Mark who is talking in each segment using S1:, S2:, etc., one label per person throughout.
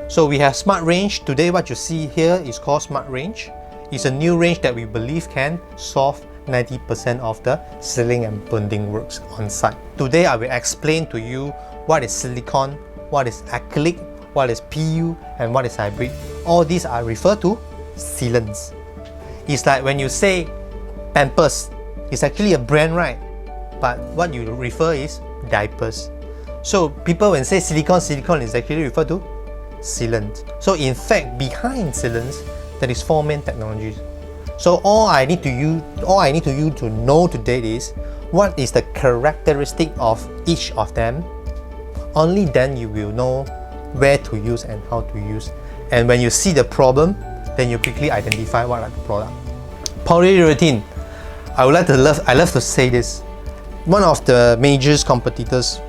S1: So we have Smart Range. Today what you see here is called Smart Range. It's a new range that we believe can solve 90% of the sealing and bonding works on site. Today I will explain to you what is silicone, what is acrylic, what is PU, and what is hybrid. All these are referred to sealants. It's like when you say Pampers, it's actually a brand, right? But what you refer is diapers. So people when say silicone is actually referred to sealant. So in fact, behind sealants, there is 4 main technologies. So all I need you to know today is what is the characteristic of each of them. Only then you will know where to use and how to use. And when you see the problem, then you quickly identify what are the product. Polyurethane. I love to say this. One of the major competitors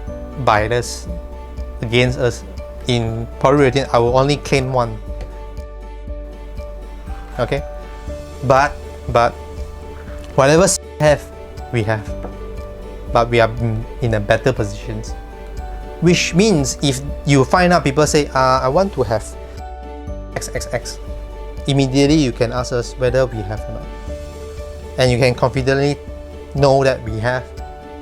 S1: by us against us in polyurethane, I will only claim one. Okay, but whatever we have, but we are in a better positions. Which means if you find out people say, I want to have XXX, immediately you can ask us whether we have or not, and you can confidently know that we have,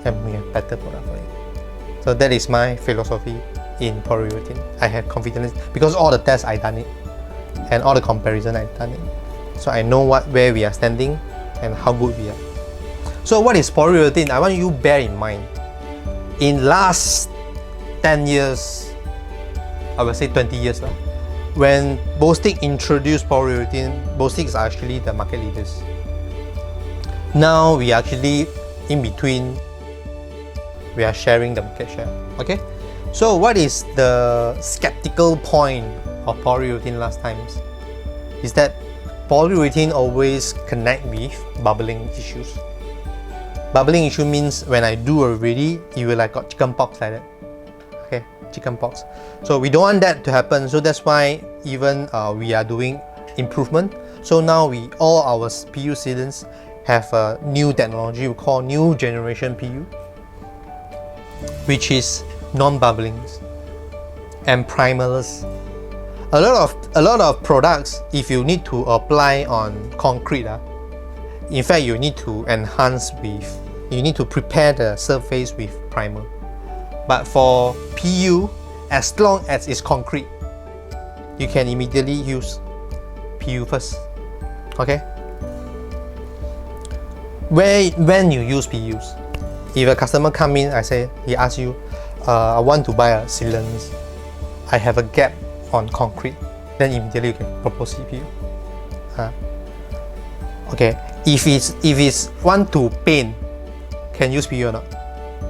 S1: and we have better product for it. So that is my philosophy in polyurethane. I have confidence because all the tests I done it, and all the comparison I done it. So I know where we are standing and how good we are. So what is polyurethane? I want you to bear in mind. In last 10 years, I will say 20 years, when Bostik introduced polyurethane, Bostik is actually the market leaders. Now we are actually in between. We are sharing the market share. Okay. So what is the skeptical point of polyurethane last times? Is that polyurethane always connect with bubbling issues. Bubbling issue means when I do already, you will like got chicken pox like that. Okay, chicken pox. So we don't want that to happen. So that's why even we are doing improvement. So now all our PU sealants have a new technology we call new generation PU, which is non-bubbling and primerless. A lot of products, if you need to apply on concrete, in fact you need to you need to prepare the surface with primer. But for PU, as long as it's concrete, you can immediately use PU first. Okay? When you use PUs, if a customer come in, he asks you, I want to buy a sealant, I have a gap on concrete, then immediately you can propose PU. Okay, if it's want to paint, can use PU or not?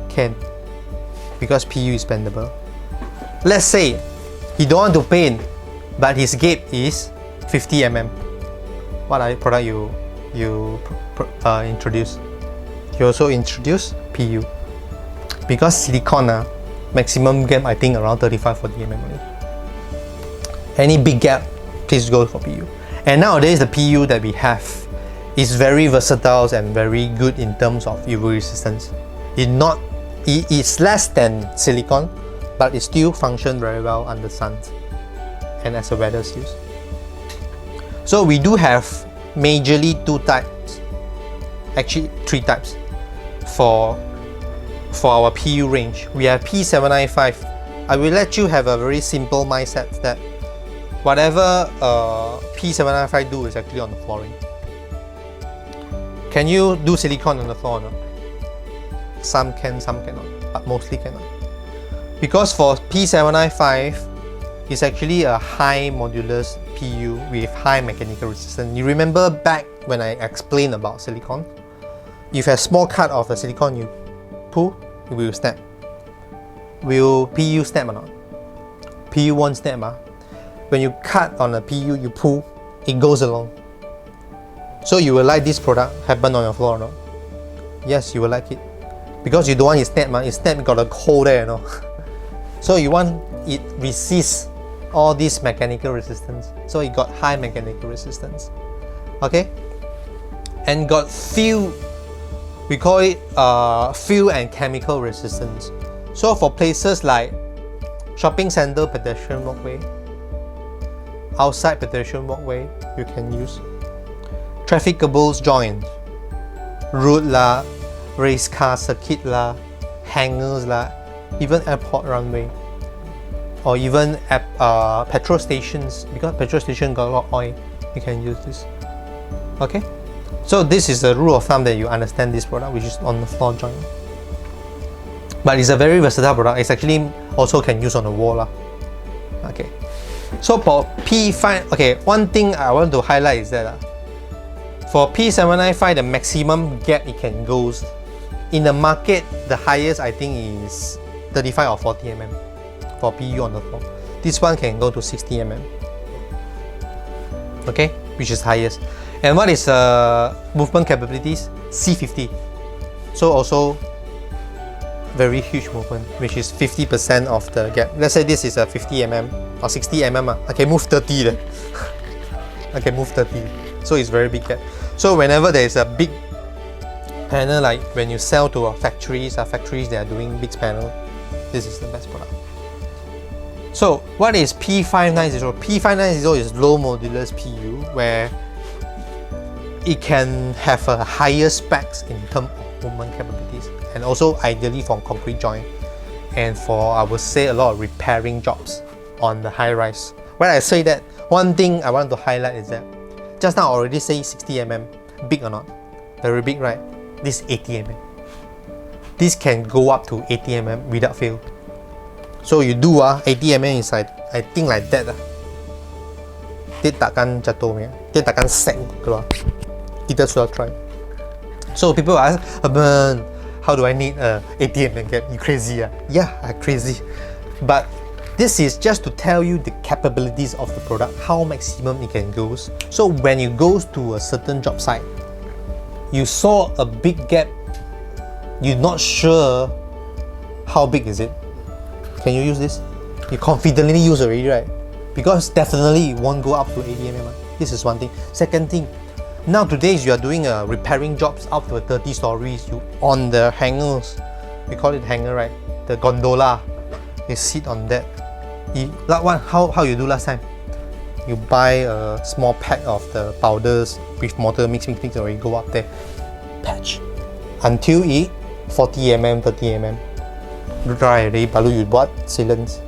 S1: Can, because PU is bendable. Let's say he don't want to paint, but his gap is 50 mm. What are the product you introduce? You also introduce PU, because silicone maximum gap I think around 35-40 mm only. Any big gap, please go for PU. And nowadays the PU that we have is very versatile and very good in terms of UV resistance. It's less than silicone, but it still functions very well under sun and as a weather use. So we do have majorly 2 types, actually 3 types for our PU range. We have P795. I will let you have a very simple mindset that whatever P795 do is actually on the flooring. Can you do silicone on the floor or not? Some can, some cannot, but mostly cannot. Because for P795, it's actually a high modulus PU with high mechanical resistance. You remember back when I explained about silicone? If a small cut of the silicone you pull, it will snap. Will PU snap or not? PU won't snap. When you cut on a PU, you pull, it goes along. So you will like this product happen on your floor or not? Yes, you will like it. Because you don't want it snap, it snap got a hole there, you know. So you want it resists all this mechanical resistance. So it got high mechanical resistance. Okay? And got few, we call it fuel and chemical resistance. So for places like shopping center, pedestrian walkway, outside pedestrian walkway, you can use. Traffic cables joint, road lah, race car circuit lah, hangers lah, even airport runway, or even at petrol stations, because petrol station got a lot of oil, you can use this. Okay, so this is a rule of thumb that you understand this product, which is on the floor joint. But it's a very versatile product. It's actually also can use on the wall lah. Okay, so for P5, okay, one thing I want to highlight is that for P795, the maximum gap it can go in the market, the highest I think is 35 or 40 mm for PU on the floor. This one can go to 60 mm. Okay, which is highest. And what is movement capabilities? C50. So also very huge movement, which is 50% of the gap. Let's say this is a 50 mm or 60 mm. I can move 30 then. I can move 30. So it's very big gap. So whenever there is a big panel, like when you sell to factories that are doing big panel, this is the best product. So what is P590? P590 is low modulus PU, where it can have a higher specs in terms of movement capabilities, and also ideally for concrete joint, and for, I would say, a lot of repairing jobs on the high rise. When I say that, one thing I want to highlight is that just now I already say 60 mm, big or not? Very big, right? This 80 mm. This can go up to 80 mm without fail. So you do 80 mm inside, I think like that dia takkan jatuh punya, dia takkan sag keluar. Kita sudah try. So people ask, how do I need a 80 mm gap? You crazy? Yeah, I'm crazy. But this is just to tell you the capabilities of the product, how maximum it can go. So when you go to a certain job site, you saw a big gap, you're not sure how big is it. Can you use this? You confidently use already, right? Because definitely it won't go up to 80 mm. This is one thing. Second thing, nowadays you are doing repairing jobs up to 30 stories. You on the hangers, we call it hanger, right? The gondola, you sit on that. How you do last time? You buy a small pack of the powders with mortar, mix, already go up there, patch until it 40 mm, 30 mm. Dry already, baru you buat sealants.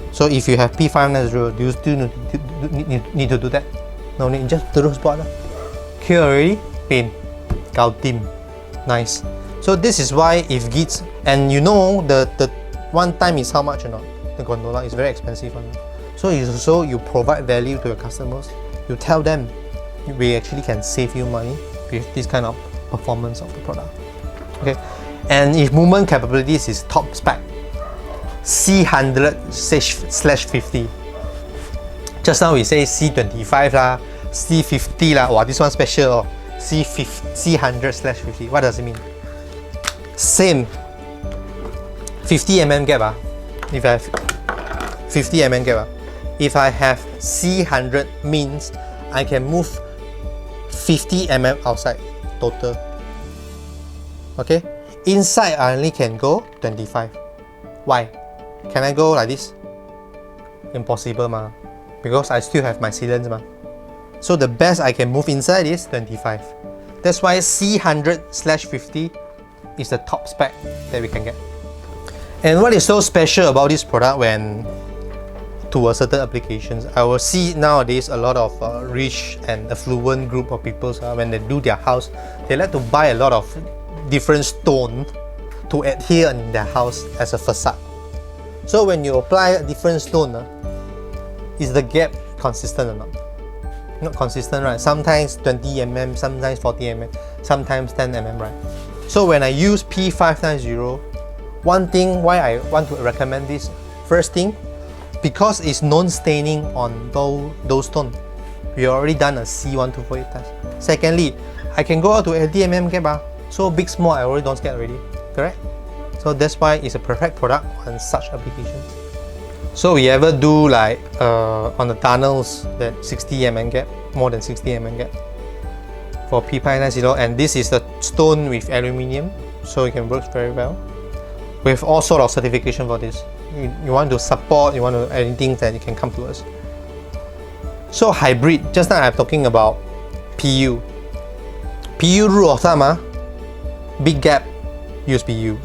S1: So if you have P590, do you still need to do that? No need, just terus buat lah. Cure already, paint, gao tim, nice. So this is why if gets, and you know the one time is how much or not? The gondola is very expensive one. So it's also you provide value to your customers. You tell them we actually can save you money with this kind of performance of the product. Okay, and if movement capabilities is top spec, C100/50. Just now we say C25 lah, C50 lah. Wow, this one special. C100/50. What does it mean? Same. 50 mm gap. If I have 50 mm gap, if I have C100 means I can move 50 mm outside total. Okay, inside I only can go 25. Why? Can I go like this? Impossible ma, because I still have my sealants ma. So the best I can move inside is 25. That's why C100/50 is the top spec that we can get. And what is so special about this product, when to a certain applications, I will see nowadays a lot of rich and affluent group of people, when they do their house, they like to buy a lot of different stone to adhere in their house as a facade. So when you apply a different stone, is the gap consistent or not? Not consistent, right? Sometimes 20 mm, sometimes 40 mm, sometimes 10 mm, right? So when I use P590, one thing why I want to recommend this, first thing, because it's non-staining on those stones. We already done a C1248 test. Secondly, I can go out to 80 mm gap, so big small I already don't get already, correct? So that's why it's a perfect product on such applications. So we ever do like on the tunnels that 60 mm gap, more than 60 mm gap for P590, and this is the stone with aluminium, so it can work very well. We have all sort of certification for this. You want to support, you want to anything, that you can come to us. So hybrid, just now I'm talking about PU. PU rule of thumb, big gap, use PU.